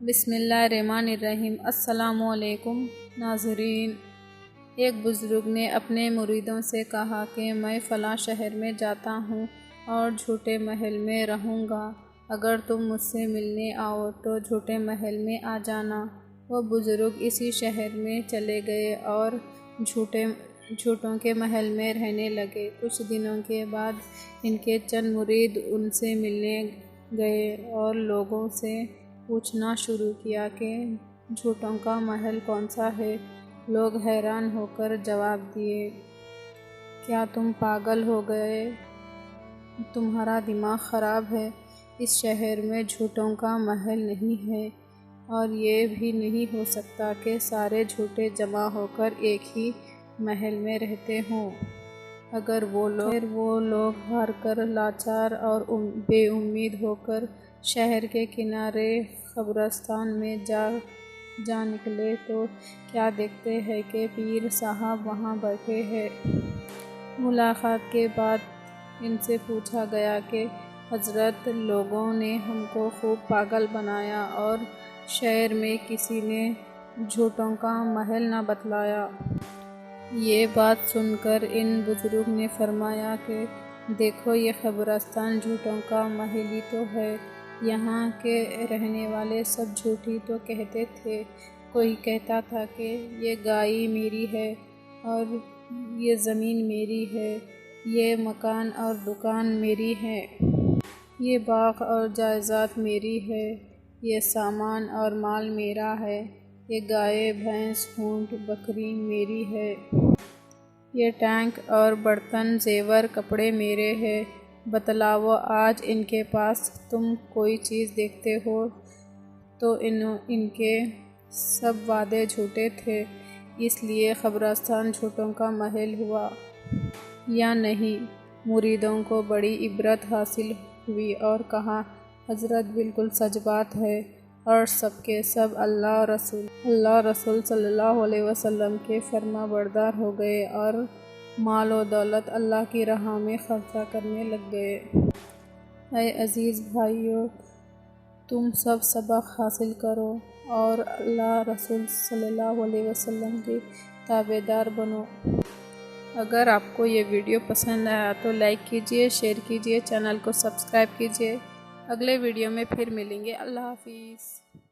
بسم اللہ الرحمن الرحیم۔ السلام علیکم ناظرین۔ ایک بزرگ نے اپنے مریدوں سے کہا کہ میں فلاں شہر میں جاتا ہوں اور جھوٹے محل میں رہوں گا، اگر تم مجھ سے ملنے آؤ تو جھوٹے محل میں آ جانا۔ وہ بزرگ اسی شہر میں چلے گئے اور جھوٹوں کے محل میں رہنے لگے۔ کچھ دنوں کے بعد ان کے چند مرید ان سے ملنے گئے اور لوگوں سے پوچھنا شروع کیا کہ جھوٹوں کا محل کون سا ہے۔ لوگ حیران ہو کر جواب دیے، کیا تم پاگل ہو گئے؟ تمہارا دماغ خراب ہے؟ اس شہر میں جھوٹوں کا محل نہیں ہے، اور یہ بھی نہیں ہو سکتا کہ سارے جھوٹے جمع ہو کر ایک ہی محل میں رہتے ہوں۔ اگر وہ لوگ ہار کر لاچار اور بے امید ہو کر شہر کے کنارے قبرستان میں جا نکلے تو کیا دیکھتے ہیں کہ پیر صاحب وہاں بیٹھے ہیں۔ ملاقات کے بعد ان سے پوچھا گیا کہ حضرت، لوگوں نے ہم کو خوب پاگل بنایا اور شہر میں کسی نے جھوٹوں کا محل نہ بتلایا۔ یہ بات سن کر ان بزرگ نے فرمایا کہ دیکھو، یہ قبرستان جھوٹوں کا محل ہی تو ہے۔ یہاں کے رہنے والے سب جھوٹ ہی تو کہتے تھے۔ کوئی کہتا تھا کہ یہ گائے میری ہے، اور یہ زمین میری ہے، یہ مکان اور دکان میری ہے، یہ باغ اور جائیداد میری ہے، یہ سامان اور مال میرا ہے، یہ گائے بھینس اونٹ بکری میری ہے، یہ ٹینک اور برتن زیور کپڑے میرے ہیں۔ بتلاؤ، آج ان کے پاس تم کوئی چیز دیکھتے ہو تو ان کے سب وعدے جھوٹے تھے، اس لیے قبرستان جھوٹوں کا محل ہوا یا نہیں؟ مریدوں کو بڑی عبرت حاصل ہوئی اور کہا، حضرت بالکل سچ بات ہے، اور سب کے سب اللہ رسول صلی اللہ علیہ وسلم کے فرما بردار ہو گئے اور مال و دولت اللہ کی راہ میں خرچہ کرنے لگ گئے۔ اے عزیز بھائیو، تم سب سبق حاصل کرو اور اللہ رسول صلی اللہ علیہ وسلم کے تابع دار بنو۔ اگر آپ کو یہ ویڈیو پسند آیا تو لائک کیجئے، شیئر کیجئے، چینل کو سبسکرائب کیجئے۔ اگلے ویڈیو میں پھر ملیں گے۔ اللہ حافظ۔